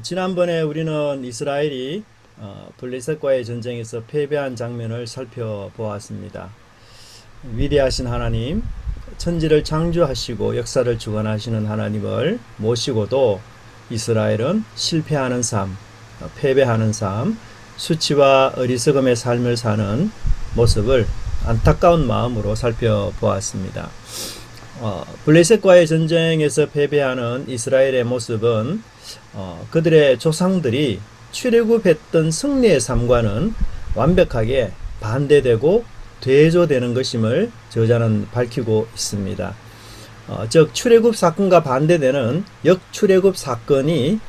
지난번에 우리는 이스라엘이 블레셋과의 전쟁에서 패배한 장면을 살펴보았습니다. 위대하신 하나님, 천지를 창조하시고 역사를 주관하시는 하나님을 모시고도 이스라엘은 실패하는 삶, 패배하는 삶, 수치와 어리석음의 삶을 사는 모습을 안타까운 마음으로 살펴보았습니다. 블레셋과의 전쟁에서 패배하는 이스라엘의 모습은 그들의 조상들이 출애굽했던 승리의 삶과는 완벽하게 반대되고 대조되는 것임을 저자는 밝히고 있습니다. 즉 출애굽 사건과 반대되는 역출애굽 사건이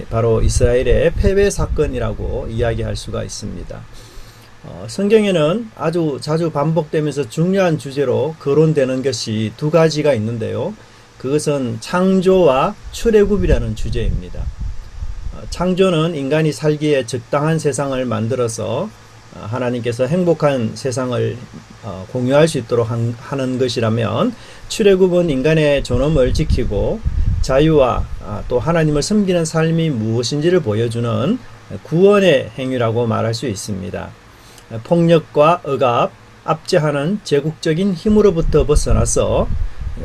바로 이스라엘의 패배 사건이라고 이야기할 수가 있습니다. 성경에는 아주 자주 반복되면서 중요한 주제로 거론되는 것이 두 가지가 있는데요. 그것은 창조와 출애굽이라는 주제입니다. 창조는 인간이 살기에 적당한 세상을 만들어서 하나님께서 행복한 세상을 공유할 수 있도록 하는 것이라면, 출애굽은 인간의 존엄을 지키고 자유와 또 하나님을 섬기는 삶이 무엇인지를 보여주는 구원의 행위라고 말할 수 있습니다. 폭력과 억압, 압제하는 제국적인 힘으로부터 벗어나서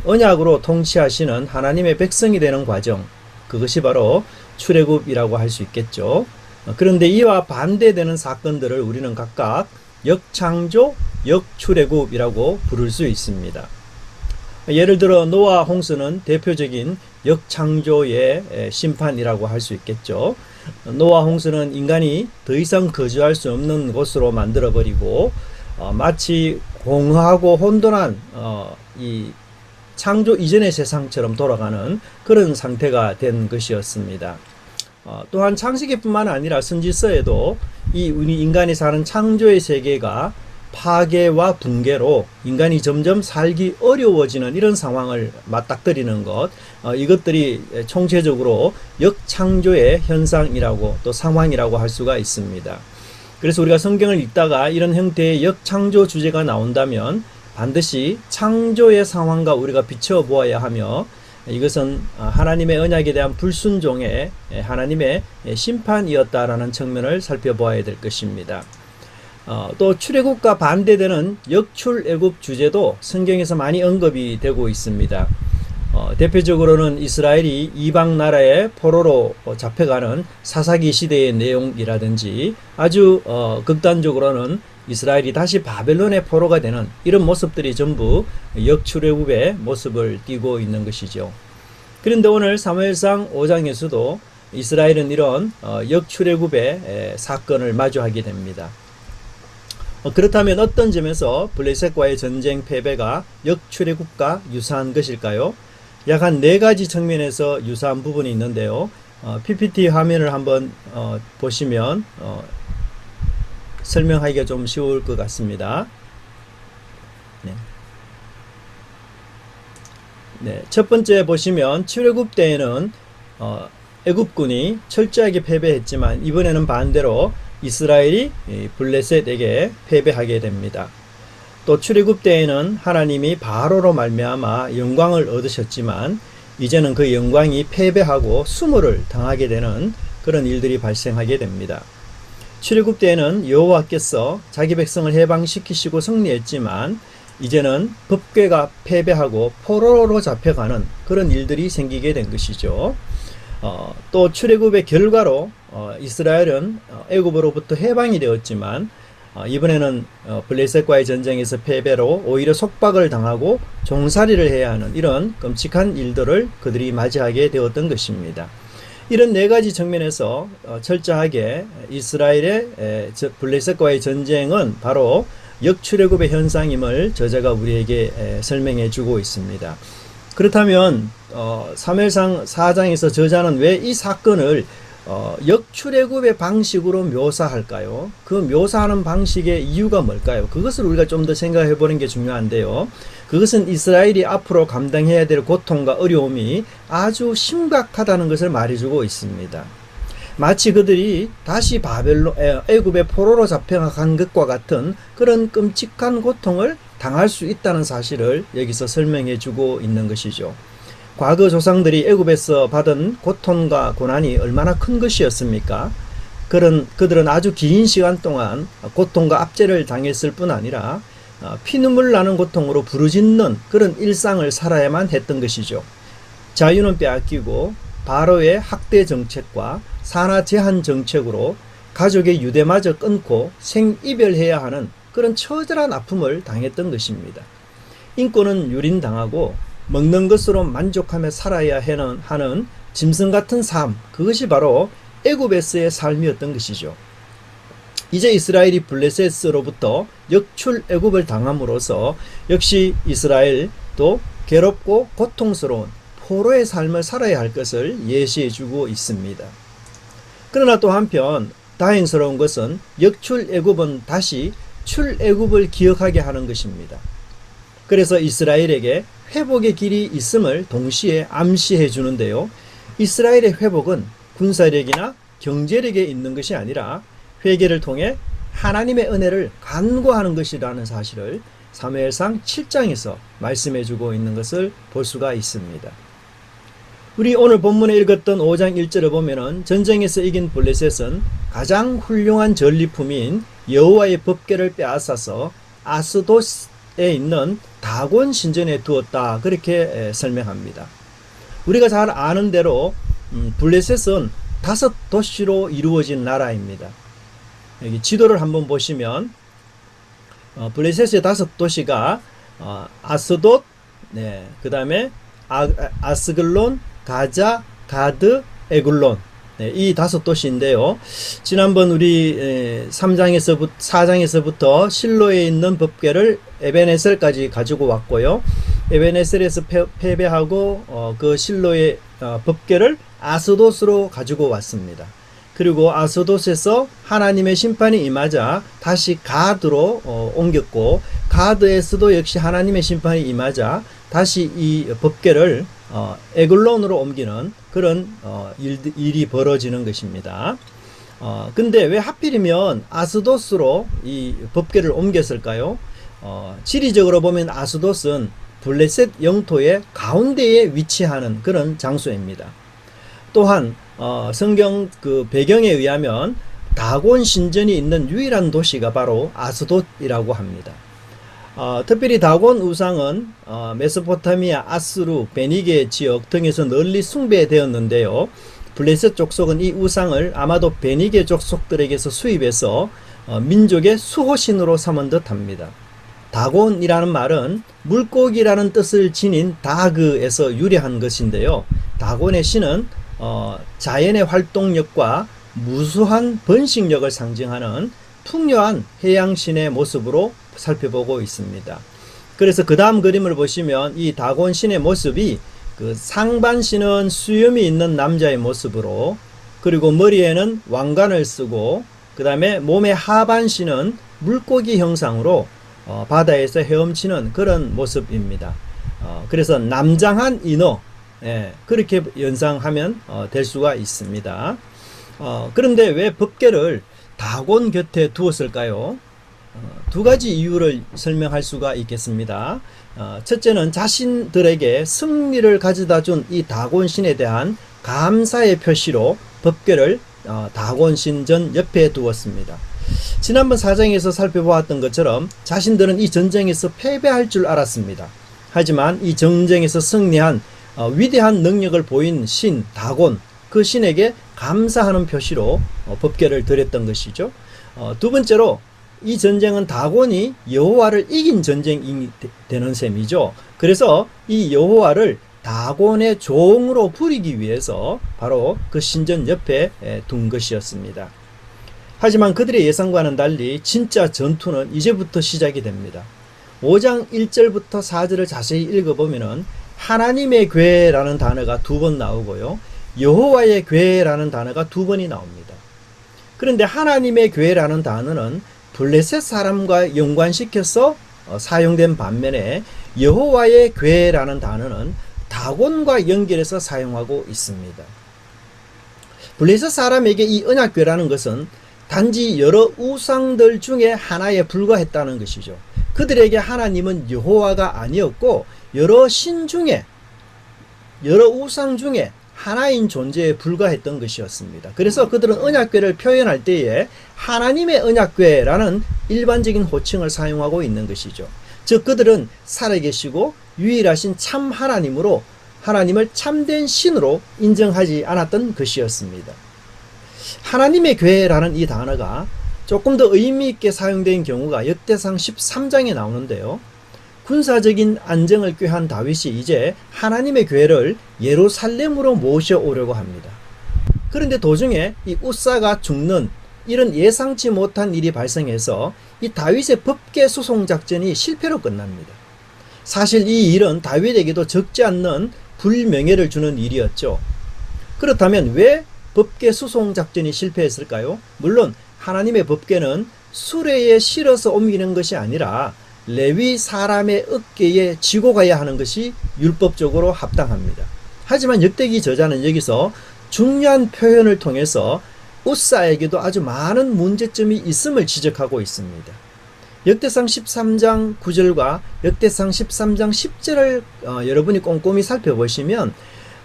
언약으로 통치하시는 하나님의 백성이 되는 과정, 그것이 바로 출애굽이라고 할 수 있겠죠. 그런데 이와 반대되는 사건들을 우리는 각각 역창조, 역출애굽이라고 부를 수 있습니다. 예를 들어 노아 홍수는 대표적인 역창조의 심판이라고 할 수 있겠죠. 노아 홍수는 인간이 더 이상 거주할 수 없는 곳으로 만들어버리고 마치 공허하고 혼돈한 이 창조 이전의 세상처럼 돌아가는 그런 상태가 된 것이었습니다. 또한 창세기뿐만 아니라 선지서에도 우리 인간이 사는 창조의 세계가 파괴와 붕괴로 인간이 점점 살기 어려워지는 이런 상황을 맞닥뜨리는 것, 이것들이 총체적으로 역창조의 현상이라고 또 상황이라고 할 수가 있습니다. 그래서 우리가 성경을 읽다가 이런 형태의 역창조 주제가 나온다면 반드시 창조의 상황과 우리가 비춰보아야 하며, 이것은 하나님의 언약에 대한 불순종의 하나님의 심판이었다라는 측면을 살펴보아야 될 것입니다. 또 출애굽과 반대되는 역출애굽 주제도 성경에서 많이 언급이 되고 있습니다. 대표적으로는 이스라엘이 이방 나라의 포로로 잡혀가는 사사기 시대의 내용이라든지, 아주 극단적으로는 이스라엘이 다시 바벨론의 포로가 되는 이런 모습들이 전부 역출애굽의 모습을 띠고 있는 것이죠. 그런데 오늘 사무엘상 5장에서도 이스라엘은 이런 역출애굽의 사건을 마주하게 됩니다. 그렇다면 어떤 점에서 블레셋과의 전쟁 패배가 역출애굽과 유사한 것일까요? 약 한 4가지 측면에서 유사한 부분이 있는데요. PPT 화면을 한번 보시면 설명하기가 좀 쉬울 것 같습니다. 네. 첫 번째 보시면 출애굽 때에는 애굽군이 철저하게 패배했지만 이번에는 반대로 이스라엘이 블레셋에게 패배하게 됩니다. 또 출애굽 때에는 하나님이 바로로 말미암아 영광을 얻으셨지만 이제는 그 영광이 패배하고 수모를 당하게 되는 그런 일들이 발생하게 됩니다. 출애굽 때에는 여호와께서 자기 백성을 해방시키시고 승리했지만 이제는 법궤가 패배하고 포로로 잡혀가는 그런 일들이 생기게 된 것이죠. 또 출애굽의 결과로 이스라엘은 애굽으로부터 해방이 되었지만 이번에는 블레셋과의 전쟁에서 패배로 오히려 속박을 당하고 종살이를 해야 하는 이런 끔찍한 일들을 그들이 맞이하게 되었던 것입니다. 이런 4가지 측면에서 철저하게 이스라엘의 블레셋과의 전쟁은 바로 역출애굽의 현상임을 저자가 우리에게 설명해 주고 있습니다. 그렇다면 사무엘상 4장에서 저자는 왜 이 사건을 역출애굽의 방식으로 묘사할까요? 그 묘사하는 방식의 이유가 뭘까요? 그것을 우리가 좀 더 생각해 보는 게 중요한데요. 그것은 이스라엘이 앞으로 감당해야 될 고통과 어려움이 아주 심각하다는 것을 말해주고 있습니다. 마치 그들이 다시 애굽의 포로로 잡혀간 것과 같은 그런 끔찍한 고통을 당할 수 있다는 사실을 여기서 설명해 주고 있는 것이죠. 과거 조상들이 애굽에서 받은 고통과 고난이 얼마나 큰 것이었습니까? 그들은 아주 긴 시간 동안 고통과 압제를 당했을 뿐 아니라 피눈물 나는 고통으로 부르짖는 그런 일상을 살아야만 했던 것이죠. 자유는 빼앗기고 바로의 학대 정책과 산하 제한 정책으로 가족의 유대마저 끊고 생이별해야 하는 그런 처절한 아픔을 당했던 것입니다. 인권은 유린당하고 먹는 것으로 만족하며 살아야 하는 짐승 같은 삶, 그것이 바로 애굽에서의 삶이었던 것이죠. 이제 이스라엘이 블레셋으로부터 역출 애굽을 당함으로써 역시 이스라엘도 괴롭고 고통스러운 포로의 삶을 살아야 할 것을 예시해 주고 있습니다. 그러나 또 한편 다행스러운 것은 역출 애굽은 다시 출애굽을 기억하게 하는 것입니다. 그래서 이스라엘에게 회복의 길이 있음을 동시에 암시해 주는데요. 이스라엘의 회복은 군사력이나 경제력에 있는 것이 아니라 회개를 통해 하나님의 은혜를 간구하는 것이라는 사실을 사무엘상 7장에서 말씀해 주고 있는 것을 볼 수가 있습니다. 우리 오늘 본문에 읽었던 5장 1절을 보면은 전쟁에서 이긴 블레셋은 가장 훌륭한 전리품인 여호와의 법궤를 빼앗아서 아스돗에 있는 다곤 신전에 두었다, 그렇게 설명합니다. 우리가 잘 아는 대로 블레셋은 5도시로 이루어진 나라입니다. 여기 지도를 한번 보시면 블레셋의 5도시가 아스돗, 그 다음에 아스글론, 가자, 가드, 에굴론, 이 5도시인데요. 지난번 우리 4장에서부터 실로에 있는 법궤를 에벤에셀까지 가지고 왔고요. 에벤에셀에서 패배하고 그 실로의 법궤를 아스돗으로 가지고 왔습니다. 그리고 아스돗에서 하나님의 심판이 임하자 다시 가드로 옮겼고, 가드에서도 역시 하나님의 심판이 임하자 다시 이 법궤를 에글론으로 옮기는 그런 일이 벌어지는 것입니다. 근데 왜 하필이면 아스돗으로 이 법궤를 옮겼을까요? 지리적으로 보면 아스돗은 블레셋 영토의 가운데에 위치하는 그런 장소입니다. 또한 성경 그 배경에 의하면 다곤 신전이 있는 유일한 도시가 바로 아스돗이라고 합니다. 특별히 다곤 우상은 메소포타미아, 아수르, 베니게 지역 등에서 널리 숭배되었는데요. 블레셋 족속은 이 우상을 아마도 베니게 족속들에게서 수입해서 민족의 수호신으로 삼은 듯합니다. 다곤이라는 말은 물고기라는 뜻을 지닌 다그에서 유래한 것인데요. 다곤의 신은 자연의 활동력과 무수한 번식력을 상징하는 풍요한 해양신의 모습으로 살펴보고 있습니다. 그래서 그 다음 그림을 보시면 이 다곤 신의 모습이 그 상반신은 수염이 있는 남자의 모습으로, 그리고 머리에는 왕관을 쓰고, 그 다음에 몸의 하반신은 물고기 형상으로 바다에서 헤엄치는 그런 모습입니다. 그래서 남장한 인어, 그렇게 연상하면 될 수가 있습니다. 그런데 왜 법궤를 다곤 곁에 두었을까요? 두 가지 이유를 설명할 수가 있겠습니다. 첫째는 자신들에게 승리를 가져다 준 이 다곤 신에 대한 감사의 표시로 법궤를 다곤 신전 옆에 두었습니다. 지난번 4장에서 살펴보았던 것처럼 자신들은 이 전쟁에서 패배할 줄 알았습니다. 하지만 이 전쟁에서 승리한 위대한 능력을 보인 신 다곤, 그 신에게 감사하는 표시로 법궤를 드렸던 것이죠. 두 번째로 이 전쟁은 다곤이 여호와를 이긴 전쟁이 되는 셈이죠. 그래서 이 여호와를 다곤의 종으로 부리기 위해서 바로 그 신전 옆에 둔 것이었습니다. 하지만 그들의 예상과는 달리 진짜 전투는 이제부터 시작이 됩니다. 5장 1절부터 4절을 자세히 읽어보면 하나님의 궤라는 단어가 2번 나오고요, 여호와의 궤라는 단어가 2번이 나옵니다. 그런데 하나님의 궤라는 단어는 블레셋 사람과 연관시켜서 사용된 반면에 여호와의 궤라는 단어는 다곤과 연결해서 사용하고 있습니다. 블레셋 사람에게 이 언약궤라는 것은 단지 여러 우상들 중에 하나에 불과했다는 것이죠. 그들에게 하나님은 여호와가 아니었고 여러 신 중에 여러 우상 중에 하나인 존재에 불과했던 것이었습니다. 그래서 그들은 언약궤를 표현할 때에 하나님의 언약궤라는 일반적인 호칭을 사용하고 있는 것이죠. 즉 그들은 살아계시고 유일하신 참 하나님으로 하나님을 참된 신으로 인정하지 않았던 것이었습니다. 하나님의 궤라는 이 단어가 조금 더 의미 있게 사용된 경우가 역대상 13장에 나오는데요. 군사적인 안정을 꾀한 다윗이 이제 하나님의 궤를 예루살렘으로 모셔오려고 합니다. 그런데 도중에 이 우사가 죽는 이런 예상치 못한 일이 발생해서 이 다윗의 법궤 수송 작전이 실패로 끝납니다. 사실 이 일은 다윗에게도 적지 않는 불명예를 주는 일이었죠. 그렇다면 왜 법궤 수송 작전이 실패했을까요? 물론 하나님의 법궤는 수레에 실어서 옮기는 것이 아니라 레위 사람의 어깨에 지고 가야 하는 것이 율법적으로 합당합니다. 하지만 역대기 저자는 여기서 중요한 표현을 통해서 우사에게도 아주 많은 문제점이 있음을 지적하고 있습니다. 역대상 13장 9절과 역대상 13장 10절을 여러분이 꼼꼼히 살펴보시면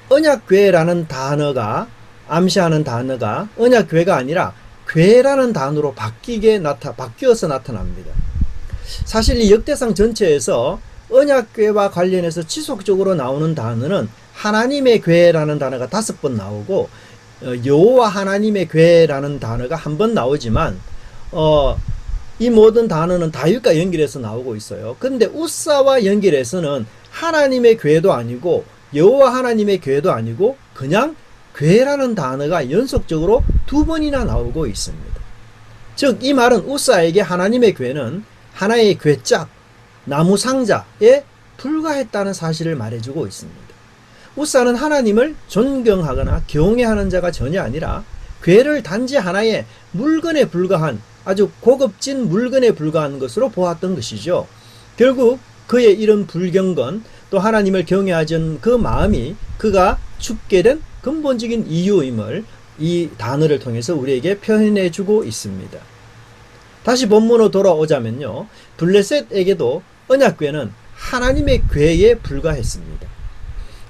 언약궤라는 단어가 암시하는 단어가 언약궤가 아니라 궤라는 단어로 바뀌어서 나타납니다. 사실 이 역대상 전체에서 언약궤와 관련해서 지속적으로 나오는 단어는 하나님의 궤라는 단어가 5번 나오고 여호와 하나님의 궤라는 단어가 1번 나오지만 이 모든 단어는 다윗과 연결해서 나오고 있어요. 그런데 우사와 연결해서는 하나님의 궤도 아니고 여호와 하나님의 궤도 아니고 그냥 궤라는 단어가 연속적으로 2번이나 나오고 있습니다. 즉 이 말은 우사에게 하나님의 궤는 하나의 궤짝, 나무 상자에 불과했다는 사실을 말해주고 있습니다. 우사는 하나님을 존경하거나 경외하는 자가 전혀 아니라 궤를 단지 하나의 물건에 불과한 아주 고급진 물건에 불과한 것으로 보았던 것이죠. 결국 그의 이런 불경건 또 하나님을 경외하지 않은 그 마음이 그가 죽게 된 근본적인 이유임을 이 단어를 통해서 우리에게 표현해 주고 있습니다. 다시 본문으로 돌아오자면요. 블레셋에게도 언약궤는 하나님의 궤에 불과했습니다.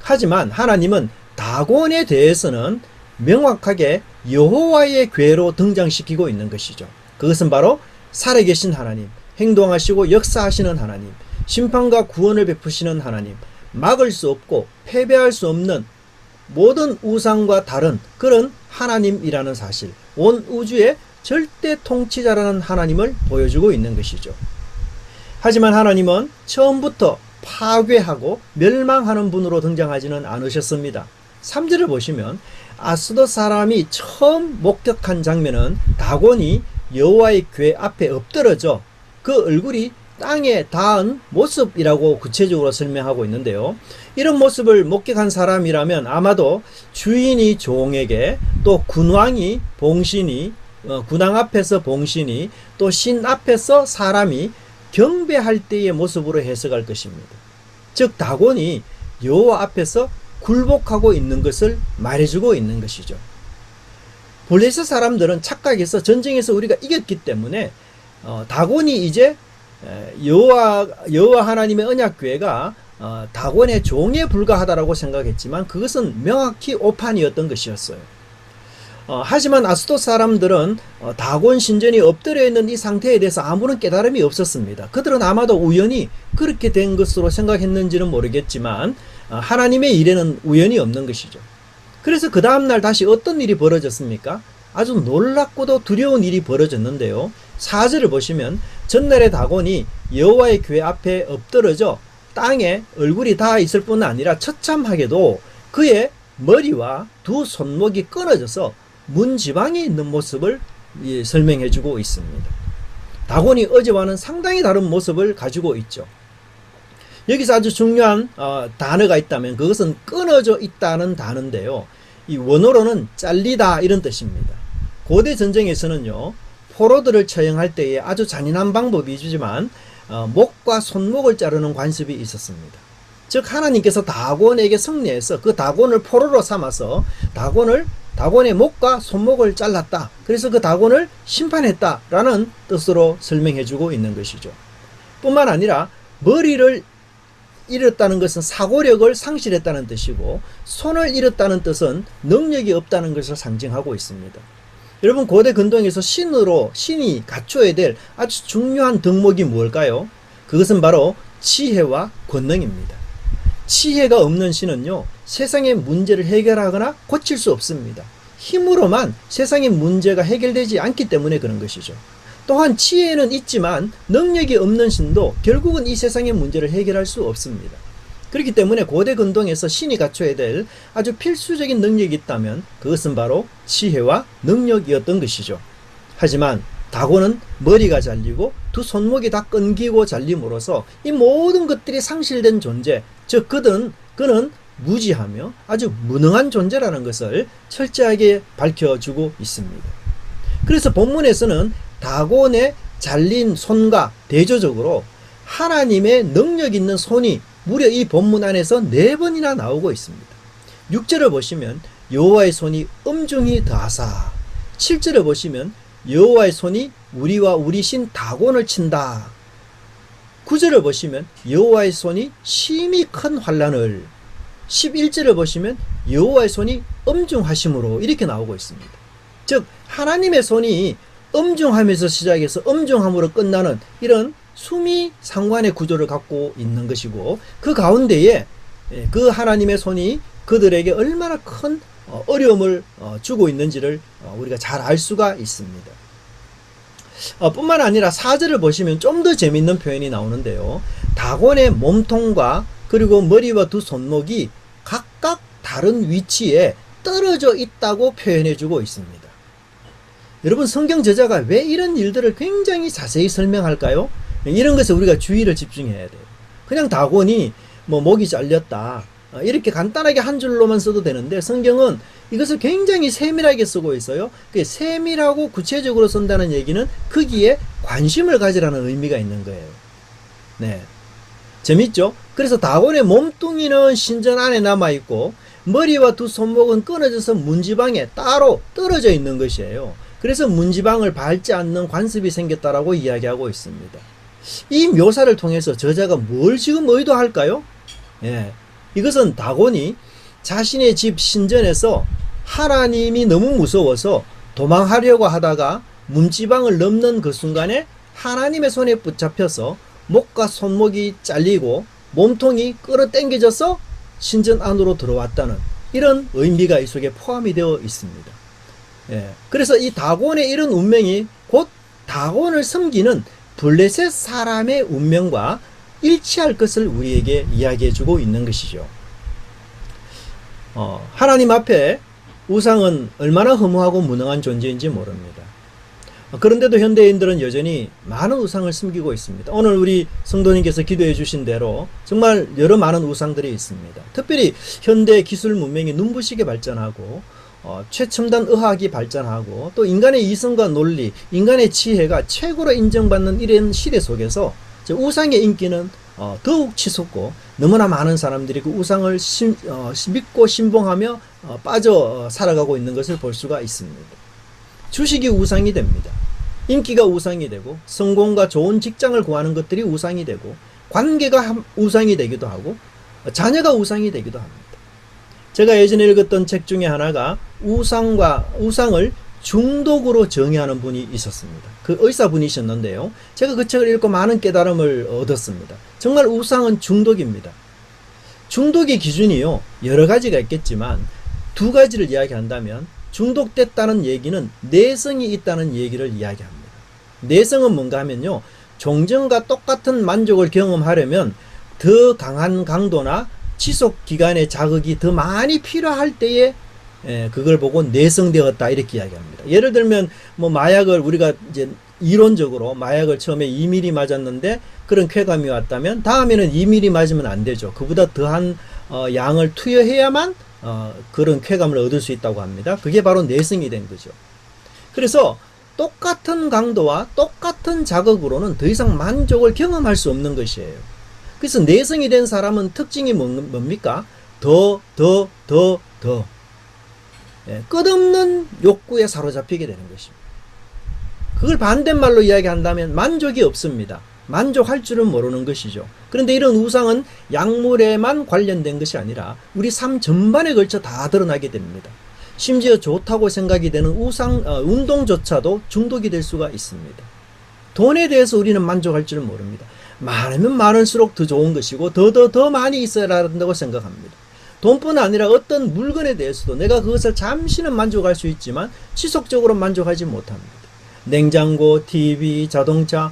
하지만 하나님은 다곤에 대해서는 명확하게 여호와의 궤로 등장시키고 있는 것이죠. 그것은 바로 살아계신 하나님, 행동하시고 역사하시는 하나님, 심판과 구원을 베푸시는 하나님, 막을 수 없고 패배할 수 없는 모든 우상과 다른 그런 하나님이라는 사실, 온 우주의 절대 통치자라는 하나님을 보여주고 있는 것이죠. 하지만 하나님은 처음부터 파괴하고 멸망하는 분으로 등장하지는 않으셨습니다. 3절을 보시면 아스돗 사람이 처음 목격한 장면은 다곤이 여호와의 궤 앞에 엎드러져 그 얼굴이 땅에 닿은 모습이라고 구체적으로 설명하고 있는데요. 이런 모습을 목격한 사람이라면 아마도 주인이 종에게 또 군왕이 봉신이 군왕 앞에서 봉신이 또 신 앞에서 사람이 경배할 때의 모습으로 해석할 것입니다. 즉 다곤이 여호와 앞에서 굴복하고 있는 것을 말해주고 있는 것이죠. 블레셋 사람들은 착각해서 전쟁에서 우리가 이겼기 때문에 다곤이 이제 여호와 하나님의 언약궤가 다곤의 종에 불과하다라고 생각했지만 그것은 명확히 오판이었던 것이었어요. 하지만 아스돗 사람들은 다곤 신전이 엎드려 있는 이 상태에 대해서 아무런 깨달음이 없었습니다. 그들은 아마도 우연히 그렇게 된 것으로 생각했는지는 모르겠지만 하나님의 일에는 우연이 없는 것이죠. 그래서 그 다음날 다시 어떤 일이 벌어졌습니까? 아주 놀랍고도 두려운 일이 벌어졌는데요. 4절을 보시면 전날에 다곤이 여호와의 궤 앞에 엎드러져 땅에 얼굴이 닿아 있을 뿐 아니라 처참하게도 그의 머리와 두 손목이 끊어져서 문지방에 있는 모습을 설명해 주고 있습니다. 다곤이 어제와는 상당히 다른 모습을 가지고 있죠. 여기서 아주 중요한 단어가 있다면 그것은 끊어져 있다는 단어인데요. 이 원어로는 잘리다 이런 뜻입니다. 고대 전쟁에서는요. 포로들을 처형할 때에 아주 잔인한 방법이지만 목과 손목을 자르는 관습이 있었습니다. 즉 하나님께서 다곤에게 승리해서 그 다곤을 포로로 삼아서 다곤의 목과 손목을 잘랐다. 그래서 그 다곤을 심판했다라는 뜻으로 설명해 주고 있는 것이죠. 뿐만 아니라 머리를 잃었다는 것은 사고력을 상실했다는 뜻이고, 손을 잃었다는 뜻은 능력이 없다는 것을 상징하고 있습니다. 여러분, 고대 근동에서 신이 갖춰야 될 아주 중요한 덕목이 무엇일까요? 그것은 바로 지혜와 권능입니다. 지혜가 없는 신은요, 세상의 문제를 해결하거나 고칠 수 없습니다. 힘으로만 세상의 문제가 해결되지 않기 때문에 그런 것이죠. 또한 지혜는 있지만 능력이 없는 신도 결국은 이 세상의 문제를 해결할 수 없습니다. 그렇기 때문에 고대 근동에서 신이 갖춰야 될 아주 필수적인 능력이 있다면 그것은 바로 지혜와 능력이었던 것이죠. 하지만 다곤은 머리가 잘리고 두 손목이 다 끊기고 잘림으로써 이 모든 것들이 상실된 존재, 즉 그는 무지하며 아주 무능한 존재라는 것을 철저하게 밝혀주고 있습니다. 그래서 본문에서는 다곤의 잘린 손과 대조적으로 하나님의 능력 있는 손이 무려 이 본문 안에서 4번이나 나오고 있습니다. 6절을 보시면 여호와의 손이 엄중히 더하사, 7절을 보시면 여호와의 손이 우리와 우리 신 다곤을 친다. 9절을 보시면 여호와의 손이 심히 큰 환난을, 11절을 보시면 여호와의 손이 엄중하심으로 이렇게 나오고 있습니다. 즉 하나님의 손이 엄중함에서 시작해서 엄중함으로 끝나는 이런 수미상관의 구조를 갖고 있는 것이고, 그 가운데에 그 하나님의 손이 그들에게 얼마나 큰 어려움을 주고 있는지를 우리가 잘 알 수가 있습니다. 뿐만 아니라 4절을 보시면 좀 더 재미있는 표현이 나오는데요. 다곤의 몸통과 그리고 머리와 두 손목이 각각 다른 위치에 떨어져 있다고 표현해 주고 있습니다. 여러분, 성경 저자가 왜 이런 일들을 굉장히 자세히 설명할까요? 이런 것에 우리가 주의를 집중해야 돼요. 그냥 다곤이 목이 잘렸다, 이렇게 간단하게 한 줄로만 써도 되는데 성경은 이것을 굉장히 세밀하게 쓰고 있어요. 세밀하고 구체적으로 쓴다는 얘기는 거기에 관심을 가지라는 의미가 있는 거예요. 네, 재밌죠? 그래서 다곤의 몸뚱이는 신전 안에 남아있고 머리와 두 손목은 끊어져서 문지방에 따로 떨어져 있는 것이에요. 그래서 문지방을 밟지 않는 관습이 생겼다라고 이야기하고 있습니다. 이 묘사를 통해서 저자가 뭘 지금 의도할까요? 이것은 다곤이 자신의 집 신전에서 하나님이 너무 무서워서 도망하려고 하다가 문지방을 넘는 그 순간에 하나님의 손에 붙잡혀서 목과 손목이 잘리고 몸통이 끌어당겨져서 신전 안으로 들어왔다는 이런 의미가 이 속에 포함이 되어 있습니다. 그래서 이 다곤의 이런 운명이 곧 다곤을 섬기는 블레셋 사람의 운명과 일치할 것을 우리에게 이야기해 주고 있는 것이죠. 하나님 앞에 우상은 얼마나 허무하고 무능한 존재인지 모릅니다. 그런데도 현대인들은 여전히 많은 우상을 섬기고 있습니다. 오늘 우리 성도님께서 기도해 주신 대로 정말 여러 많은 우상들이 있습니다. 특별히 현대 기술 문명이 눈부시게 발전하고 최첨단 의학이 발전하고 또 인간의 이성과 논리, 인간의 지혜가 최고로 인정받는 이런 시대 속에서 우상의 인기는 더욱 치솟고 너무나 많은 사람들이 그 우상을 믿고 신봉하며 빠져 살아가고 있는 것을 볼 수가 있습니다. 주식이 우상이 됩니다. 인기가 우상이 되고 성공과 좋은 직장을 구하는 것들이 우상이 되고 관계가 우상이 되기도 하고 자녀가 우상이 되기도 합니다. 제가 예전에 읽었던 책 중에 하나가 우상을 중독으로 정의하는 분이 있었습니다. 그 의사분이셨는데요. 제가 그 책을 읽고 많은 깨달음을 얻었습니다. 정말 우상은 중독입니다. 중독의 기준이요, 여러 가지가 있겠지만 두 가지를 이야기한다면 중독됐다는 얘기는 내성이 있다는 얘기를 이야기합니다. 내성은 뭔가 하면요, 종전과 똑같은 만족을 경험하려면 더 강한 강도나 지속 기간의 자극이 더 많이 필요할 때에 그걸 보고 내성되었다 이렇게 이야기합니다. 예를 들면 마약을 우리가 이제 이론적으로 마약을 처음에 2ml 맞았는데 그런 쾌감이 왔다면 다음에는 2ml 맞으면 안 되죠. 그보다 더한 양을 투여해야만 그런 쾌감을 얻을 수 있다고 합니다. 그게 바로 내성이 된 거죠. 그래서 똑같은 강도와 똑같은 자극으로는 더 이상 만족을 경험할 수 없는 것이에요. 그래서 내성이 된 사람은 특징이 뭡니까? 더. 끝없는 욕구에 사로잡히게 되는 것입니다. 그걸 반대말로 이야기한다면 만족이 없습니다. 만족할 줄은 모르는 것이죠. 그런데 이런 우상은 약물에만 관련된 것이 아니라 우리 삶 전반에 걸쳐 다 드러나게 됩니다. 심지어 좋다고 생각이 되는 운동조차도 중독이 될 수가 있습니다. 돈에 대해서 우리는 만족할 줄은 모릅니다. 많으면 많을수록 더 좋은 것이고 더 많이 있어야 한다고 생각합니다. 돈뿐 아니라 어떤 물건에 대해서도 내가 그것을 잠시는 만족할 수 있지만 지속적으로 만족하지 못합니다. 냉장고, TV, 자동차,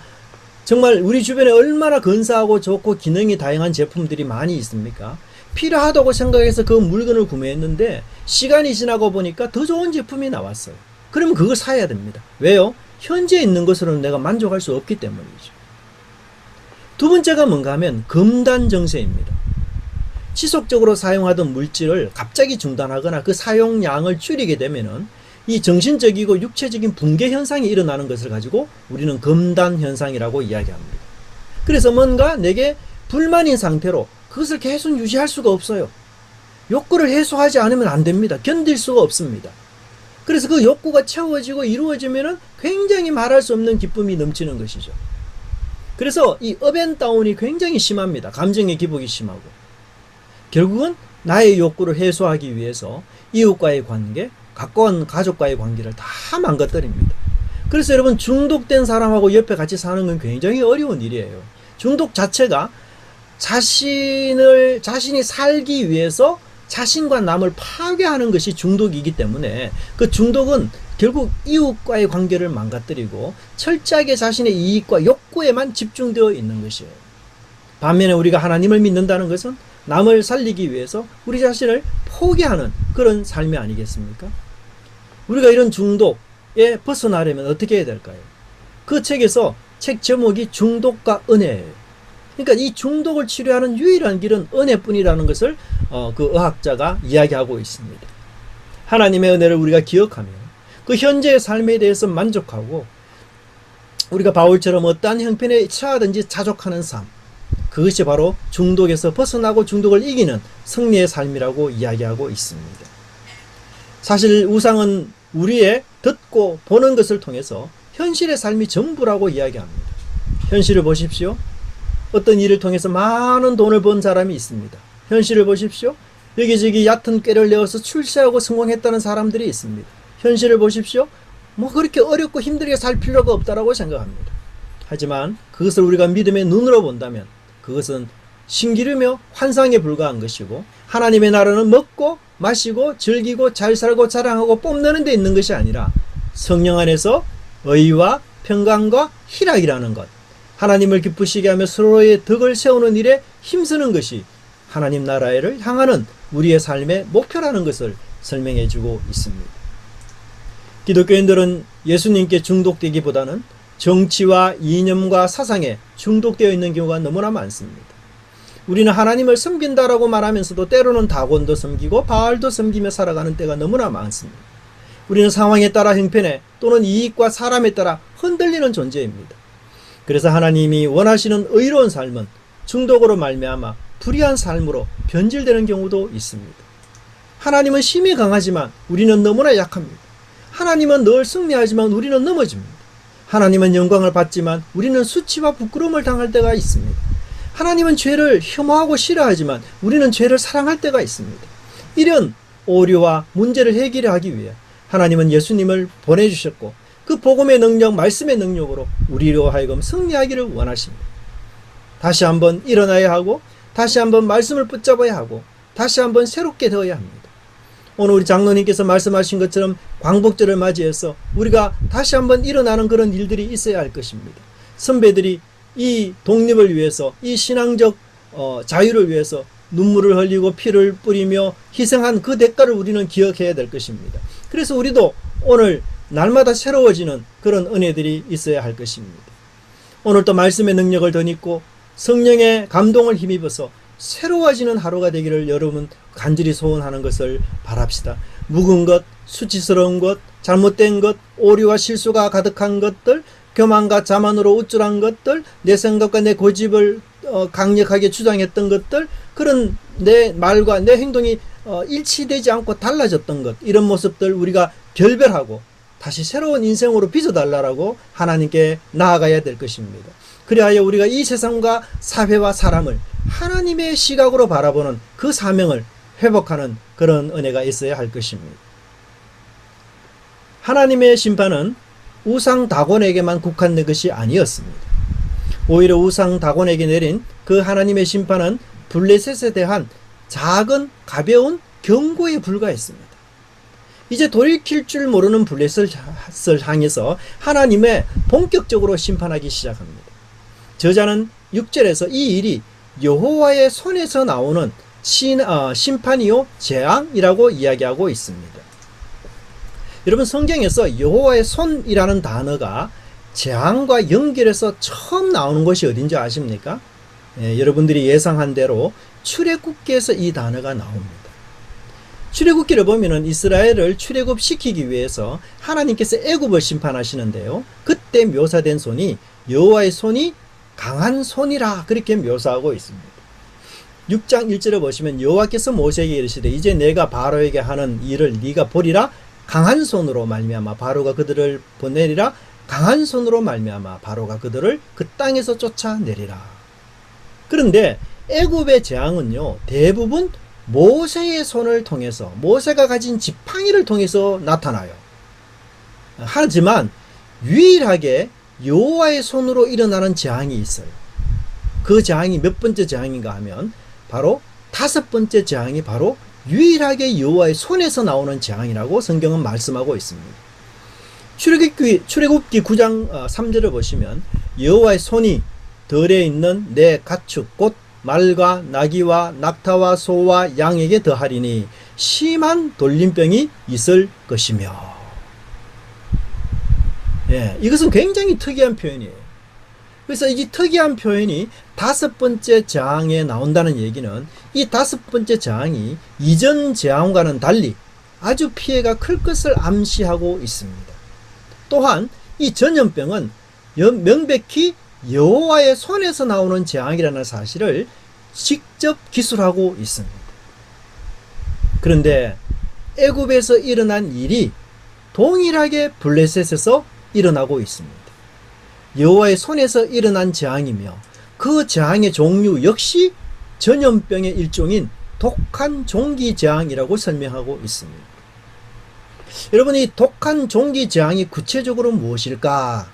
정말 우리 주변에 얼마나 근사하고 좋고 기능이 다양한 제품들이 많이 있습니까? 필요하다고 생각해서 그 물건을 구매했는데 시간이 지나고 보니까 더 좋은 제품이 나왔어요. 그러면 그걸 사야 됩니다. 왜요? 현재 있는 것으로는 내가 만족할 수 없기 때문이죠. 두 번째가 뭔가 하면 금단정세입니다. 지속적으로 사용하던 물질을 갑자기 중단하거나 그 사용량을 줄이게 되면은 이 정신적이고 육체적인 붕괴 현상이 일어나는 것을 가지고 우리는 금단 현상이라고 이야기합니다. 그래서 뭔가 내게 불만인 상태로 그것을 계속 유지할 수가 없어요. 욕구를 해소하지 않으면 안 됩니다. 견딜 수가 없습니다. 그래서 그 욕구가 채워지고 이루어지면은 굉장히 말할 수 없는 기쁨이 넘치는 것이죠. 그래서 이 업앤다운이 굉장히 심합니다. 감정의 기복이 심하고. 결국은 나의 욕구를 해소하기 위해서 이웃과의 관계, 가까운 가족과의 관계를 다 망가뜨립니다. 그래서 여러분 중독된 사람하고 옆에 같이 사는 건 굉장히 어려운 일이에요. 중독 자체가 자신이 살기 위해서 자신과 남을 파괴하는 것이 중독이기 때문에 그 중독은 결국 이웃과의 관계를 망가뜨리고 철저하게 자신의 이익과 욕구에만 집중되어 있는 것이에요. 반면에 우리가 하나님을 믿는다는 것은 남을 살리기 위해서 우리 자신을 포기하는 그런 삶이 아니겠습니까? 우리가 이런 중독에 벗어나려면 어떻게 해야 될까요? 그 책에서 책 제목이 중독과 은혜예요. 그러니까 이 중독을 치료하는 유일한 길은 은혜뿐이라는 것을 그 의학자가 이야기하고 있습니다. 하나님의 은혜를 우리가 기억하며 그 현재의 삶에 대해서 만족하고 우리가 바울처럼 어떠한 형편에 처하든지 자족하는 삶, 그것이 바로 중독에서 벗어나고 중독을 이기는 승리의 삶이라고 이야기하고 있습니다. 사실 우상은 우리의 듣고 보는 것을 통해서 현실의 삶이 전부라고 이야기합니다. 현실을 보십시오. 어떤 일을 통해서 많은 돈을 번 사람이 있습니다. 현실을 보십시오. 여기저기 얕은 꾀를 내어서 출세하고 성공했다는 사람들이 있습니다. 현실을 보십시오. 뭐 그렇게 어렵고 힘들게 살 필요가 없다라고 생각합니다. 하지만 그것을 우리가 믿음의 눈으로 본다면 그것은 신기루며 환상에 불과한 것이고 하나님의 나라는 먹고 마시고 즐기고 잘 살고 자랑하고 뽐내는 데 있는 것이 아니라 성령 안에서 의와 평강과 희락이라는 것, 하나님을 기쁘시게 하며 서로의 덕을 세우는 일에 힘쓰는 것이 하나님 나라를 향하는 우리의 삶의 목표라는 것을 설명해 주고 있습니다. 기독교인들은 예수님께 중독되기보다는 정치와 이념과 사상에 중독되어 있는 경우가 너무나 많습니다. 우리는 하나님을 섬긴다라고 말하면서도 때로는 다곤도 섬기고 바알도 섬기며 살아가는 때가 너무나 많습니다. 우리는 상황에 따라 형편에 또는 이익과 사람에 따라 흔들리는 존재입니다. 그래서 하나님이 원하시는 의로운 삶은 중독으로 말미암아 불의한 삶으로 변질되는 경우도 있습니다. 하나님은 힘이 강하지만 우리는 너무나 약합니다. 하나님은 늘 승리하지만 우리는 넘어집니다. 하나님은 영광을 받지만 우리는 수치와 부끄러움을 당할 때가 있습니다. 하나님은 죄를 혐오하고 싫어하지만 우리는 죄를 사랑할 때가 있습니다. 이런 오류와 문제를 해결하기 위해 하나님은 예수님을 보내주셨고 그 복음의 능력, 말씀의 능력으로 우리로 하여금 승리하기를 원하십니다. 다시 한번 일어나야 하고 다시 한번 말씀을 붙잡아야 하고 다시 한번 새롭게 되어야 합니다. 오늘 우리 장로님께서 말씀하신 것처럼 광복절을 맞이해서 우리가 다시 한번 일어나는 그런 일들이 있어야 할 것입니다. 선배들이 이 독립을 위해서 이 신앙적 자유를 위해서 눈물을 흘리고 피를 뿌리며 희생한 그 대가를 우리는 기억해야 될 것입니다. 그래서 우리도 오늘 날마다 새로워지는 그런 은혜들이 있어야 할 것입니다. 오늘 또 말씀의 능력을 덧입고 성령의 감동을 힘입어서 새로워지는 하루가 되기를 여러분 간절히 소원하는 것을 바랍시다. 묵은 것, 수치스러운 것, 잘못된 것, 오류와 실수가 가득한 것들, 교만과 자만으로 우쭐한 것들, 내 생각과 내 고집을 강력하게 주장했던 것들, 그런 내 말과 내 행동이 일치되지 않고 달라졌던 것, 이런 모습들 우리가 결별하고 다시 새로운 인생으로 빚어달라고 하나님께 나아가야 될 것입니다. 그리하여 우리가 이 세상과 사회와 사람을 하나님의 시각으로 바라보는 그 사명을 회복하는 그런 은혜가 있어야 할 것입니다. 하나님의 심판은 우상 다곤에게만 국한된 것이 아니었습니다. 오히려 우상 다곤에게 내린 그 하나님의 심판은 블레셋에 대한 작은 가벼운 경고에 불과했습니다. 이제 돌이킬 줄 모르는 블레셋을 향해서 하나님의 본격적으로 심판하기 시작합니다. 저자는 6절에서 이 일이 여호와의 손에서 나오는 심판이요 재앙이라고 이야기하고 있습니다. 여러분, 성경에서 여호와의 손이라는 단어가 재앙과 연결해서 처음 나오는 것이 어딘지 아십니까? 여러분들이 예상한 대로 출애굽기에서 이 단어가 나옵니다. 출애굽기를 보면은 이스라엘을 출애굽시키기 위해서 하나님께서 애굽을 심판하시는데요, 그때 묘사된 손이 여호와의 손이 강한 손이라 그렇게 묘사하고 있습니다. 6장 1절을 보시면 여호와께서 모세에게 이르시되 이제 내가 바로에게 하는 일을 네가 보리라. 강한 손으로 말미암아 바로가 그들을 보내리라. 강한 손으로 말미암아 바로가 그들을 그 땅에서 쫓아내리라. 그런데 애굽의 재앙은요, 대부분 모세의 손을 통해서, 모세가 가진 지팡이를 통해서 나타나요. 하지만 유일하게 여호와의 손으로 일어나는 재앙이 있어요. 그 재앙이 몇 번째 재앙인가 하면 바로 5번째 재앙이 바로 유일하게 여호와의 손에서 나오는 재앙이라고 성경은 말씀하고 있습니다. 출애굽기 9장 3절을 보시면 여호와의 손이 들에 있는 내 가축 곧 말과 나귀와 낙타와 소와 양에게 더하리니 심한 돌림병이 있을 것이며. 이것은 굉장히 특이한 표현이에요. 그래서 이 특이한 표현이 5번째 재앙에 나온다는 얘기는 이 5번째 재앙이 이전 재앙과는 달리 아주 피해가 클 것을 암시하고 있습니다. 또한 이 전염병은 명백히 여호와의 손에서 나오는 재앙이라는 사실을 직접 기술하고 있습니다. 그런데 애굽에서 일어난 일이 동일하게 블레셋에서 일어나고 있습니다. 여호와의 손에서 일어난 재앙이며 그 재앙의 종류 역시 전염병의 일종인 독한 종기 재앙이라고 설명하고 있습니다. 여러분, 이 독한 종기 재앙이 구체적으로 무엇일까?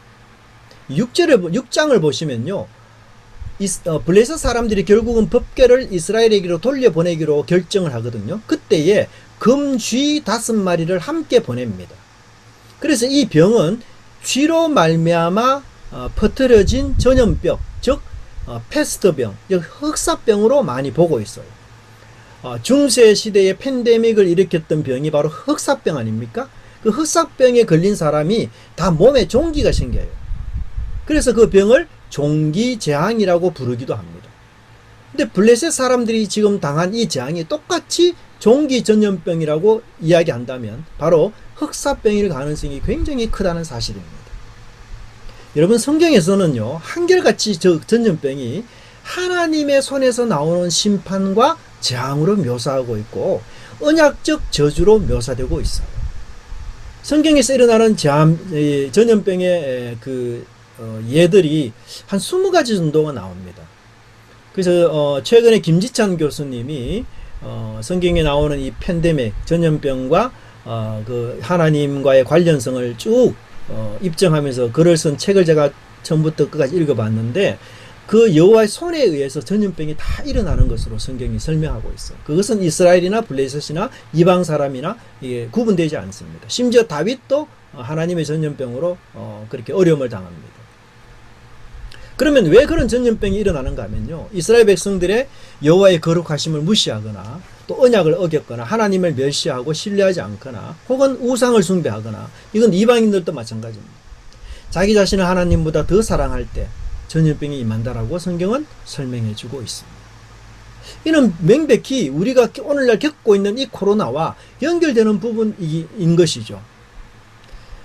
6장을 보시면요, 블레셋 사람들이 결국은 법궤를 이스라엘에게로 돌려보내기로 결정을 하거든요. 그때에 금쥐 5마리를 함께 보냅니다. 그래서 이 병은 쥐로 말미암아 퍼뜨려진 전염병, 즉 패스트병, 즉 흑사병으로 많이 보고 있어요. 중세 시대에 팬데믹을 일으켰던 병이 바로 흑사병 아닙니까? 그 흑사병에 걸린 사람이 다 몸에 종기가 생겨요. 그래서 그 병을 종기재앙이라고 부르기도 합니다. 근데 블레셋 사람들이 지금 당한 이 재앙이 똑같이 종기전염병이라고 이야기한다면 바로 흑사병일 가능성이 굉장히 크다는 사실입니다. 여러분, 성경에서는요, 한결같이 저 전염병이 하나님의 손에서 나오는 심판과 재앙으로 묘사하고 있고 언약적 저주로 묘사되고 있어요. 성경에서 일어나는 전염병의 예들이 한 20가지 정도가 나옵니다. 그래서 최근에 김지찬 교수님이 성경에 나오는 이 팬데믹, 전염병과 그 하나님과의 관련성을 쭉 입증하면서 글을 쓴 책을 제가 처음부터 끝까지 읽어봤는데 그 여호와의 손에 의해서 전염병이 다 일어나는 것으로 성경이 설명하고 있어요. 그것은 이스라엘이나 블레셋이나 이방 사람이나 구분되지 않습니다. 심지어 다윗도 하나님의 전염병으로 그렇게 어려움을 당합니다. 그러면 왜 그런 전염병이 일어나는가 하면요, 이스라엘 백성들의 여호와의 거룩하심을 무시하거나 또 언약을 어겼거나 하나님을 멸시하고 신뢰하지 않거나 혹은 우상을 숭배하거나, 이건 이방인들도 마찬가지입니다. 자기 자신을 하나님보다 더 사랑할 때 전염병이 임한다라고 성경은 설명해 주고 있습니다. 이는 명백히 우리가 오늘날 겪고 있는 이 코로나와 연결되는 부분인 것이죠.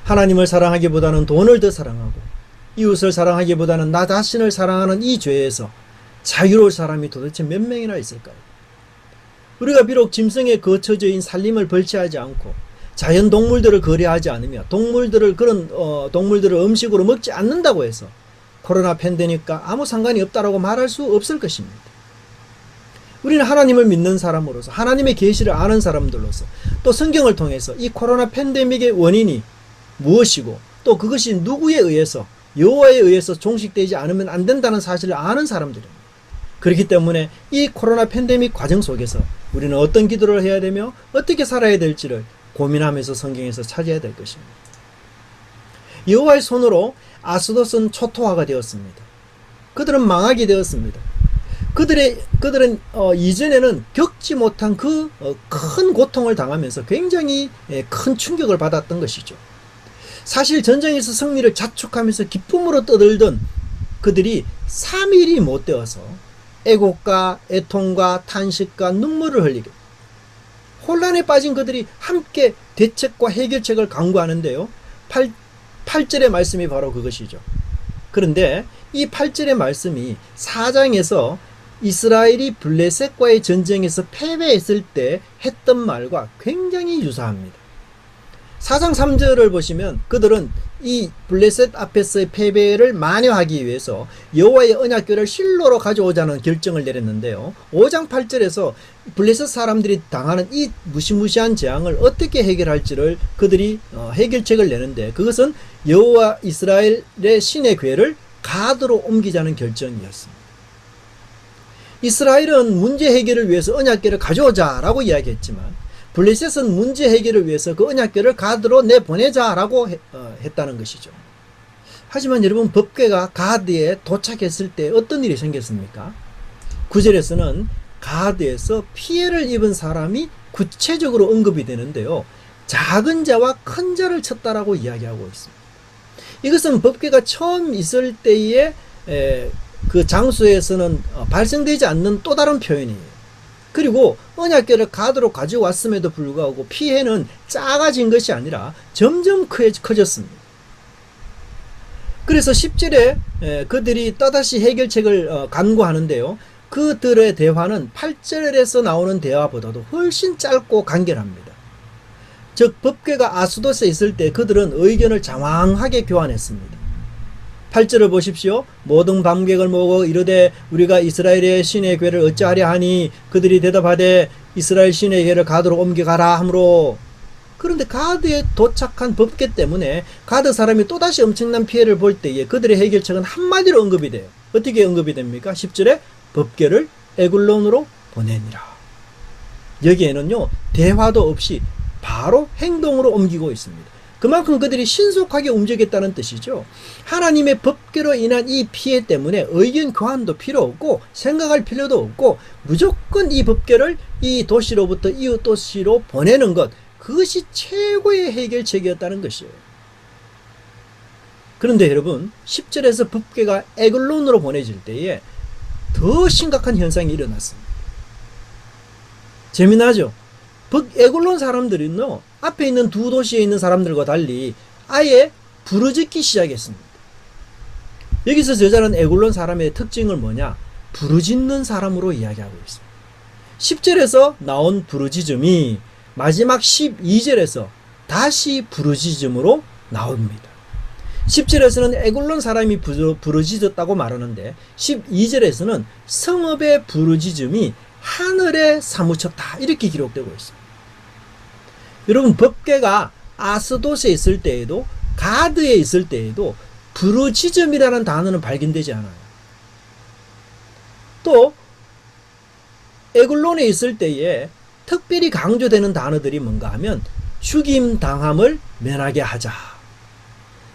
하나님을 사랑하기보다는 돈을 더 사랑하고 이웃을 사랑하기보다는 나 자신을 사랑하는 이 죄에서 자유로울 사람이 도대체 몇 명이나 있을까요? 우리가 비록 짐승에 거처져인 살림을 벌채하지 않고 자연 동물들을 거래하지 않으며 동물들을 음식으로 먹지 않는다고 해서 코로나 팬데믹과 아무 상관이 없다라고 말할 수 없을 것입니다. 우리는 하나님을 믿는 사람으로서, 하나님의 계시를 아는 사람들로서, 또 성경을 통해서 이 코로나 팬데믹의 원인이 무엇이고 또 그것이 누구에 의해서, 여호와에 의해서 종식되지 않으면 안 된다는 사실을 아는 사람들입니다. 그렇기 때문에 이 코로나 팬데믹 과정 속에서 우리는 어떤 기도를 해야 되며 어떻게 살아야 될지를 고민하면서 성경에서 찾아야 될 것입니다. 여호와의 손으로 아스돗은 초토화가 되었습니다. 그들은 망하게 되었습니다. 그들은 이전에는 겪지 못한 그 큰 고통을 당하면서 굉장히 큰 충격을 받았던 것이죠. 사실 전쟁에서 승리를 자축하면서 기쁨으로 떠들던 그들이 3일이 못 되어서 애곡과 애통과 탄식과 눈물을 흘리게, 혼란에 빠진 그들이 함께 대책과 해결책을 강구하는데요. 8절의 말씀이 바로 그것이죠. 그런데 이 8절의 말씀이 4장에서 이스라엘이 블레셋과의 전쟁에서 패배했을 때 했던 말과 굉장히 유사합니다. 4장 3절을 보시면 그들은 이 블레셋 앞에서의 패배를 만회하기 위해서 여호와의 언약궤를 실로로 가져오자는 결정을 내렸는데요. 5장 8절에서 블레셋 사람들이 당하는 이 무시무시한 재앙을 어떻게 해결할지를 그들이 해결책을 내는데, 그것은 여호와 이스라엘의 신의 궤를 가드로 옮기자는 결정이었습니다. 이스라엘은 문제 해결을 위해서 언약궤를 가져오자라고 이야기했지만 블레셋은 문제 해결을 위해서 그 언약궤를 가드로 내보내자라고 했다는 것이죠. 하지만 여러분, 법궤가 가드에 도착했을 때 어떤 일이 생겼습니까? 9절에서는 가드에서 피해를 입은 사람이 구체적으로 언급이 되는데요. 작은 자와 큰 자를 쳤다라고 이야기하고 있습니다. 이것은 법궤가 처음 있을 때의 그 장소에서는 발생되지 않는 또 다른 표현이에요. 그리고 언약궤를 가드로 가져왔음에도 불구하고 피해는 작아진 것이 아니라 점점 커졌습니다. 그래서 10절에 그들이 또다시 해결책을 간구하는데요. 그들의 대화는 8절에서 나오는 대화보다도 훨씬 짧고 간결합니다. 즉, 법궤가 아스돗에 있을 때 그들은 의견을 장황하게 교환했습니다. 8절을 보십시오. 모든 밤객을 모으고 이르되 우리가 이스라엘의 신의 궤를 어찌하려 하니, 그들이 대답하되 이스라엘 신의 궤를 가드로 옮겨가라 하므로. 그런데 가드에 도착한 법궤 때문에 가드 사람이 또다시 엄청난 피해를 볼 때에 그들의 해결책은 한마디로 언급이 돼요. 어떻게 언급이 됩니까? 10절에 법궤를 에굴론으로 보내니라. 여기에는요, 대화도 없이 바로 행동으로 옮기고 있습니다. 그만큼 그들이 신속하게 움직였다는 뜻이죠. 하나님의 법궤로 인한 이 피해 때문에 의견 교환도 필요 없고 생각할 필요도 없고 무조건 이 법궤를 이 도시로부터 이웃 도시로 보내는 것, 그것이 최고의 해결책이었다는 것이에요. 그런데 여러분, 10절에서 법궤가 에글론으로 보내질 때에 더 심각한 현상이 일어났습니다. 재미나죠? 에글론 사람들은요, 앞에 있는 두 도시에 있는 사람들과 달리 아예 부르짖기 시작했습니다. 여기서 저자는 에글론 사람의 특징을 뭐냐? 부르짖는 사람으로 이야기하고 있습니다. 10절에서 나온 부르짖음이 마지막 12절에서 다시 부르짖음으로 나옵니다. 10절에서는 에글론 사람이 부르짖었다고 말하는데 12절에서는 성읍의 부르짖음이 하늘에 사무쳤다, 이렇게 기록되고 있습니다. 여러분, 법궤가 아스돗에 있을 때에도 가드에 있을 때에도 부르짖음이라는 단어는 발견되지 않아요. 또 에글론에 있을 때에 특별히 강조되는 단어들이 뭔가 하면 죽임 당함을 면하게 하자,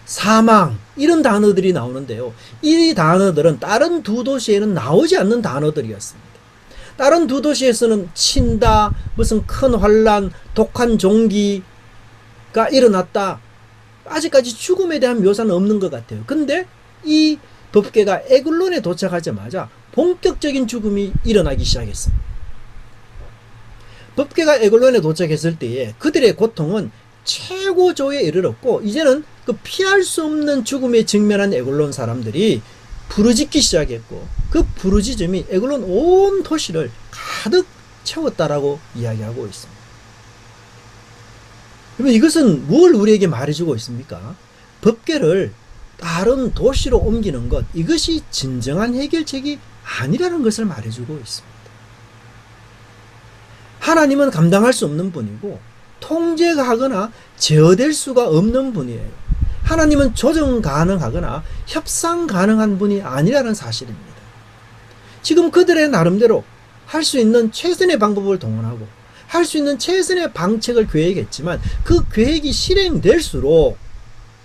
사망, 이런 단어들이 나오는데요. 이 단어들은 다른 두 도시에는 나오지 않는 단어들이었습니다. 다른 두 도시에서는 친다, 무슨 큰 환란, 독한 종기가 일어났다, 아직까지 죽음에 대한 묘사는 없는 것 같아요. 근데 이 법궤가 에글론에 도착하자마자 본격적인 죽음이 일어나기 시작했습니다. 법궤가 에글론에 도착했을 때에 그들의 고통은 최고조에 이르렀고, 이제는 그 피할 수 없는 죽음에 직면한 에글론 사람들이 부르짖기 시작했고, 그 부르짖음이 에글론 온 도시를 가득 채웠다라고 이야기하고 있습니다. 여러분, 이것은 뭘 우리에게 말해주고 있습니까? 법궤를 다른 도시로 옮기는 것, 이것이 진정한 해결책이 아니라는 것을 말해주고 있습니다. 하나님은 감당할 수 없는 분이고 통제하거나 제어될 수가 없는 분이에요. 하나님은 조정 가능하거나 협상 가능한 분이 아니라는 사실입니다. 지금 그들의 나름대로 할 수 있는 최선의 방법을 동원하고 할 수 있는 최선의 방책을 계획했지만 그 계획이 실행될수록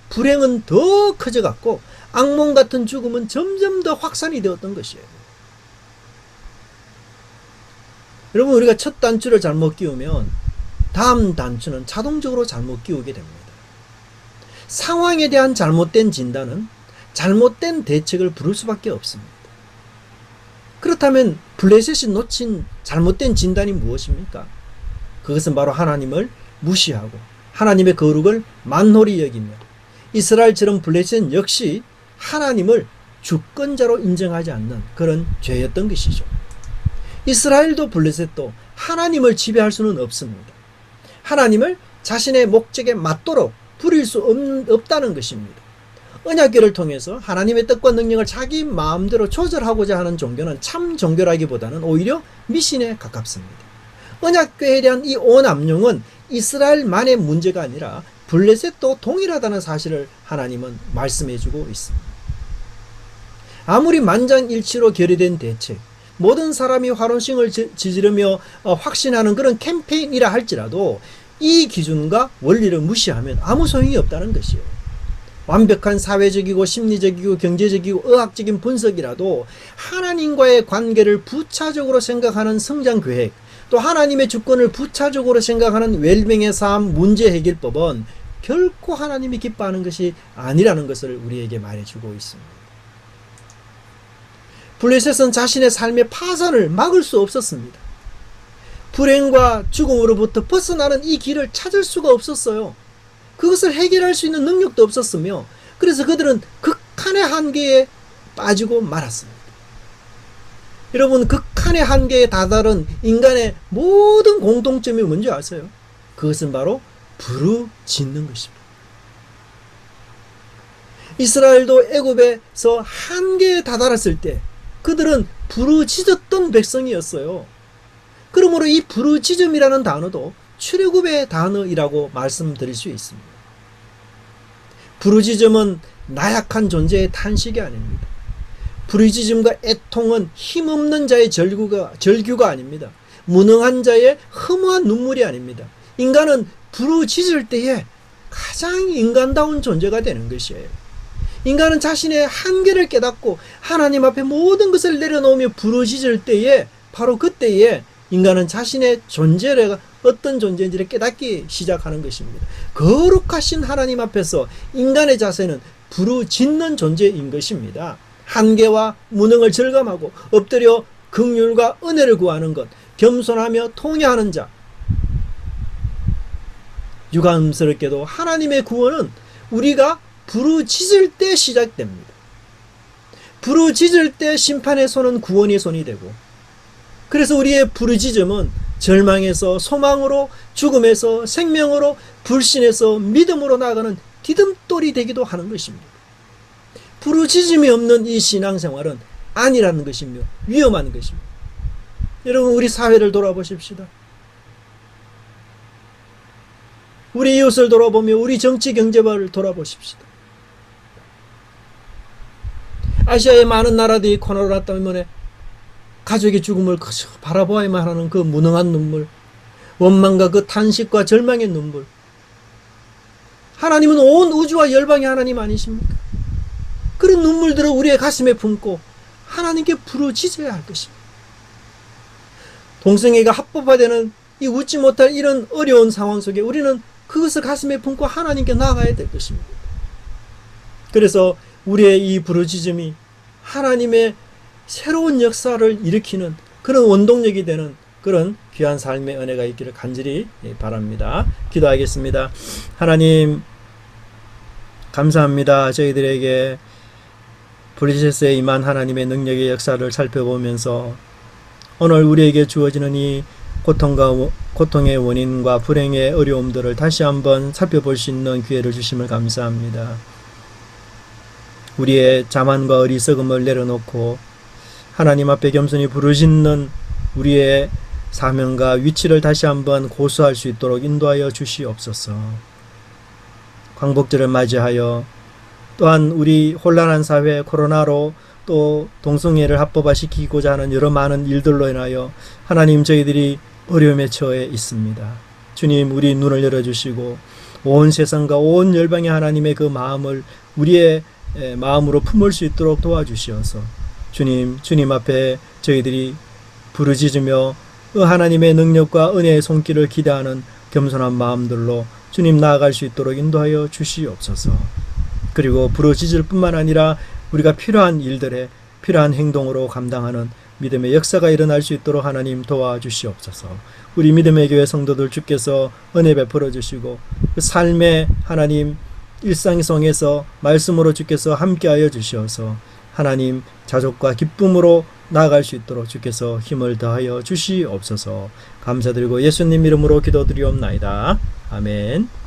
불행은 더 커져갔고 악몽 같은 죽음은 점점 더 확산이 되었던 것이에요. 여러분, 우리가 첫 단추를 잘못 끼우면 다음 단추는 자동적으로 잘못 끼우게 됩니다. 상황에 대한 잘못된 진단은 잘못된 대책을 부를 수밖에 없습니다. 그렇다면 블레셋이 놓친 잘못된 진단이 무엇입니까? 그것은 바로 하나님을 무시하고 하나님의 거룩을 만홀히 여기며 이스라엘처럼 블레셋 역시 하나님을 주권자로 인정하지 않는 그런 죄였던 것이죠. 이스라엘도 블레셋도 하나님을 지배할 수는 없습니다. 하나님을 자신의 목적에 맞도록 부릴 수 없다는 것입니다. 언약궤를 통해서 하나님의 뜻과 능력을 자기 마음대로 조절하고자 하는 종교는 참 종교라기보다는 오히려 미신에 가깝습니다. 언약궤에 대한 이 오남용은 이스라엘만의 문제가 아니라 블레셋도 동일하다는 사실을 하나님은 말씀해주고 있습니다. 아무리 만장일치로 결의된 대책, 모든 사람이 화론싱을 지지르며 확신하는 그런 캠페인이라 할지라도 이 기준과 원리를 무시하면 아무 소용이 없다는 것이에요. 완벽한 사회적이고 심리적이고 경제적이고 의학적인 분석이라도 하나님과의 관계를 부차적으로 생각하는 성장계획, 또 하나님의 주권을 부차적으로 생각하는 웰빙의 삶 문제 해결법은 결코 하나님이 기뻐하는 것이 아니라는 것을 우리에게 말해주고 있습니다. 블레셋은 자신의 삶의 파산을 막을 수 없었습니다. 불행과 죽음으로부터 벗어나는 이 길을 찾을 수가 없었어요. 그것을 해결할 수 있는 능력도 없었으며 그래서 그들은 극한의 한계에 빠지고 말았습니다. 여러분, 극한의 한계에 다다른 인간의 모든 공통점이 뭔지 아세요? 그것은 바로 부르짖는 것입니다. 이스라엘도 애굽에서 한계에 다다랐을 때 그들은 부르짖었던 백성이었어요. 그러므로 이 부르짖음이라는 단어도 출애굽의 단어이라고 말씀드릴 수 있습니다. 부르짖음은 나약한 존재의 탄식이 아닙니다. 부르짖음과 애통은 힘없는 자의 절규가 아닙니다. 무능한 자의 허무한 눈물이 아닙니다. 인간은 부르짖을 때에 가장 인간다운 존재가 되는 것이에요. 인간은 자신의 한계를 깨닫고 하나님 앞에 모든 것을 내려놓으며 부르짖을 때에 바로 그때에 인간은 자신의 존재가 어떤 존재인지를 깨닫기 시작하는 것입니다. 거룩하신 하나님 앞에서 인간의 자세는 부르짖는 존재인 것입니다. 한계와 무능을 절감하고 엎드려 긍휼과 은혜를 구하는 것, 겸손하며 통회하는 자. 유감스럽게도 하나님의 구원은 우리가 부르짖을 때 시작됩니다. 부르짖을 때 심판의 손은 구원의 손이 되고, 그래서 우리의 부르짖음은 절망에서 소망으로, 죽음에서 생명으로, 불신에서 믿음으로 나아가는 디딤돌이 되기도 하는 것입니다. 부르짖음이 없는 이 신앙생활은 아니라는 것이며 위험한 것입니다. 여러분, 우리 사회를 돌아보십시다. 우리 이웃을 돌아보며 우리 정치 경제를 돌아보십시다. 아시아의 많은 나라들이 코로나 때문에 가족의 죽음을 그저 바라보아야만 하는 그 무능한 눈물, 원망과 그 탄식과 절망의 눈물. 하나님은 온 우주와 열방의 하나님 아니십니까? 그런 눈물들을 우리의 가슴에 품고 하나님께 부르짖어야 할 것입니다. 동성애가 합법화되는 이 웃지 못할 이런 어려운 상황 속에 우리는 그것을 가슴에 품고 하나님께 나아가야 될 것입니다. 그래서 우리의 이 부르짖음이 하나님의 새로운 역사를 일으키는 그런 원동력이 되는 그런 귀한 삶의 은혜가 있기를 간절히 바랍니다. 기도하겠습니다. 하나님, 감사합니다. 저희들에게 블레셋에 임한 하나님의 능력의 역사를 살펴보면서 오늘 우리에게 주어지는 이 고통의 원인과 불행의 어려움들을 다시 한번 살펴볼 수 있는 기회를 주심을 감사합니다. 우리의 자만과 어리석음을 내려놓고 하나님 앞에 겸손히 부르짖는 우리의 사명과 위치를 다시 한번 고수할 수 있도록 인도하여 주시옵소서. 광복절을 맞이하여 또한 우리 혼란한 사회 코로나로 또 동성애를 합법화시키고자 하는 여러 많은 일들로 인하여 하나님 저희들이 어려움에 처해 있습니다. 주님 우리 눈을 열어주시고 온 세상과 온 열방의 하나님의 그 마음을 우리의 마음으로 품을 수 있도록 도와주시어서 주님 앞에 저희들이 부르짖으며 그 하나님의 능력과 은혜의 손길을 기대하는 겸손한 마음들로 주님 나아갈 수 있도록 인도하여 주시옵소서. 그리고 부르짖을 뿐만 아니라 우리가 필요한 일들에 필요한 행동으로 감당하는 믿음의 역사가 일어날 수 있도록 하나님 도와주시옵소서. 우리 믿음의 교회 성도들 주께서 은혜 베풀어 주시고 그 삶의 하나님 일상성에서 말씀으로 주께서 함께하여 주시어서 하나님 자족과 기쁨으로 나아갈 수 있도록 주께서 힘을 더하여 주시옵소서. 감사드리고 예수님 이름으로 기도드리옵나이다. 아멘.